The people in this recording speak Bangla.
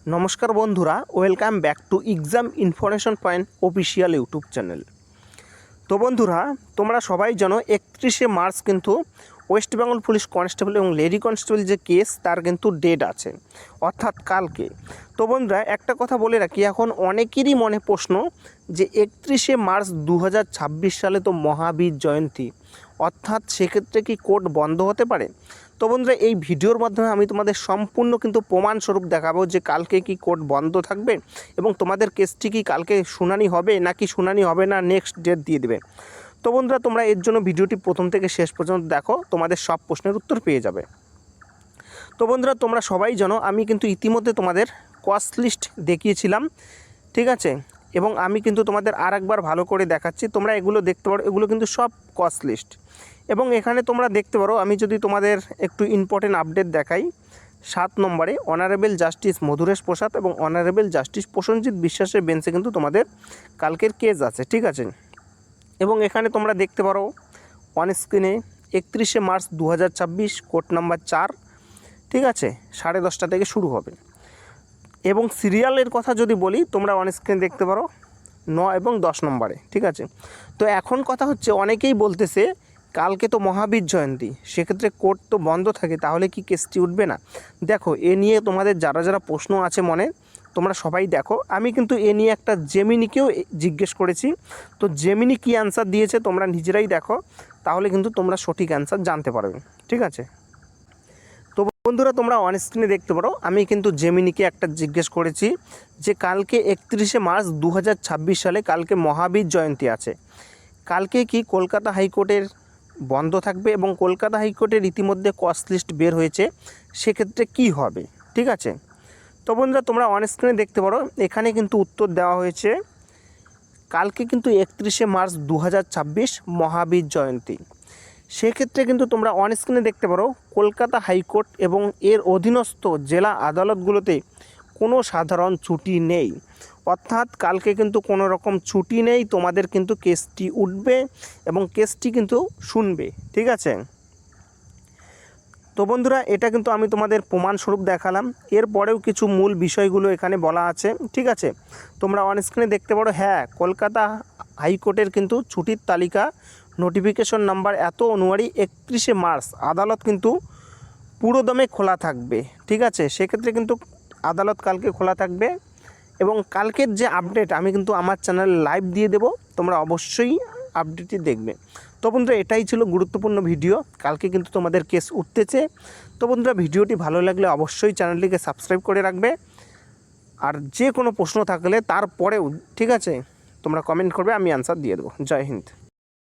নমস্কার বন্ধুরা, welcome back to exam information point official YouTube channel. তো বন্ধুরা, তোমরা সবাই জানো 31শে মার্চ কিন্তু ওয়েস্ট বেঙ্গল পুলিশ কনস্টেবল এবং লেডি কনস্টেবল যে কেস তার কিন্তু ডেট আছে, অর্থাৎ কালকে। তো বন্ধুরা, একটা কথা বলে রাখি, এখন অনেকেরই মনে প্রশ্ন যে 31শে মার্চ 2026 সালে তো মহাবীর জয়ন্তী, অর্থাৎ সেক্ষেত্রে কি কোর্ট বন্ধ হতে পারে? তো বন্ধুরা, এই ভিডিওর মাধ্যমে আমি তোমাদের সম্পূর্ণ কিন্তু প্রমাণস্বরূপ দেখাবো যে কালকে কি কোর্ট বন্ধ থাকবে এবং তোমাদের কেসটি কি কালকে শুনানি হবে নাকি শুনানি হবে না, নেক্সট ডেট দিয়ে দেবে। তো বন্ধুরা, তোমরা এর জন্য ভিডিওটি প্রথম থেকে শেষ পর্যন্ত দেখো, তোমাদের সব প্রশ্নের উত্তর পেয়ে যাবে। তো বন্ধুরা, তোমরা সবাই জানো আমি কিন্তু ইতিমধ্যে তোমাদের কস্ট লিস্ট দেখিয়েছিলাম, ঠিক আছে, এবং আমি কিন্তু তোমাদের আরেকবার ভালো করে দেখাচ্ছি। তোমরা এগুলো দেখতে পারো, এগুলো কিন্তু সব কস্ট লিস্ট। এবং এখানে তোমরা দেখতে পারো, আমি যদি তোমাদের একটু ইম্পর্টেন্ট আপডেট দেখাই, 7 নম্বরে অনারেবল জাস্টিস মধুরেশ প্রসাদ এবং অনারেবল জাস্টিস প্রসেনজিৎ বিশ্বাসের বেঞ্চে কিন্তু তোমাদের কালকের কেস আছে, ঠিক আছে। এবং এখানে তোমরা দেখতে পারো অন স্ক্রিনে 31শে মার্চ 2026 কোর্ট নাম্বার 4, ঠিক আছে, 10:30 থেকে শুরু হবে। এবং সিরিয়ালের কথা যদি বলি, তোমরা অন স্ক্রিনে দেখতে পারো 9 এবং 10 নম্বরে, ঠিক আছে। তো এখন কথা হচ্ছে, অনেকেই বলতেছে কালকে তো মহাবীর জয়ন্তী, সেক্ষেত্রে কোর্ট তো বন্ধ থাকে, তাহলে কি কেসটি উঠবে না? দেখো, এ নিয়ে তোমাদের যারা যারা প্রশ্ন আছে মনে, তোমরা সবাই দেখো, আমি কিন্তু এ নিয়ে একটা জেমিনিকেও জিজ্ঞেস করেছি। তো জেমিনি কী অ্যান্সার দিয়েছে তোমরা নিজেরাই দেখো, তাহলে কিন্তু তোমরা সঠিক অ্যান্সার জানতে পারবে, ঠিক আছে। তো বন্ধুরা, তোমরা অন স্ক্রিনে দেখতে পারো, আমি কিন্তু জেমিনিকে একটা জিজ্ঞেস করেছি যে কালকে 31শে মার্চ 2026 সালে কালকে মহাবীর জয়ন্তী আছে, কালকে কি কলকাতা হাইকোর্টের বন্ধ থাকবে? এবং কলকাতা হাইকোর্টের ইতিমধ্যে কস্ট লিস্ট বের হয়েছে, সেক্ষেত্রে কি হবে, ঠিক আছে। তো বন্ধুরা, তোমরা অন স্ক্রিনে দেখতে পারো, এখানে কিন্তু উত্তর দেওয়া হয়েছে কালকে কিন্তু 31শে মার্চ 2026 মহাবীর জয়ন্তী। সেক্ষেত্রে কিন্তু তোমরা অন স্ক্রিনে দেখতে পারো কলকাতা হাইকোর্ট এবং এর অধীনস্থ জেলা আদালতগুলোতে কোনো সাধারণ ছুটি নেই, অর্থাৎ কালকে কিন্তু কোনো রকম ছুটি নেই, তোমাদের কিন্তু কেসটি উঠবে এবং কেসটি কিন্তু শুনবে, ঠিক আছে। তো বন্ধুরা, এটা কিন্তু আমি তোমাদের প্রমাণস্বরূপ দেখালাম, এরপরেও কিছু মূল বিষয়গুলো এখানে বলা আছে, ঠিক আছে। তোমরা অন স্ক্রিনে দেখতে পারো, হ্যাঁ, কলকাতা হাইকোর্টের কিন্তু ছুটির তালিকা নোটিফিকেশন নাম্বার এত অনুযায়ী 31শে মার্চ আদালত কিন্তু পুরোদমে খোলা থাকবে, ঠিক আছে। সেক্ষেত্রে কিন্তু আদালত কালকে খোলা থাকবে এবং কালকের যে আপডেট আমি কিন্তু আমার চ্যানেলে লাইভ দিয়ে দেব, তোমরা অবশ্যই আপডেটটি দেখবে। তো বন্ধুরা, এটাই ছিল গুরুত্বপূর্ণ ভিডিও, কালকে কিন্তু তোমাদের কেস উঠতেছে। তো বন্ধুরা, ভিডিওটি ভালো লাগলে অবশ্যই চ্যানেলটিকে সাবস্ক্রাইব করে রাখবে, আর যে কোনো প্রশ্ন থাকলে তারপরেও, ঠিক আছে, তোমরা কমেন্ট করবে, আমি অ্যান্সার দিয়ে দেবো। জয় হিন্দ।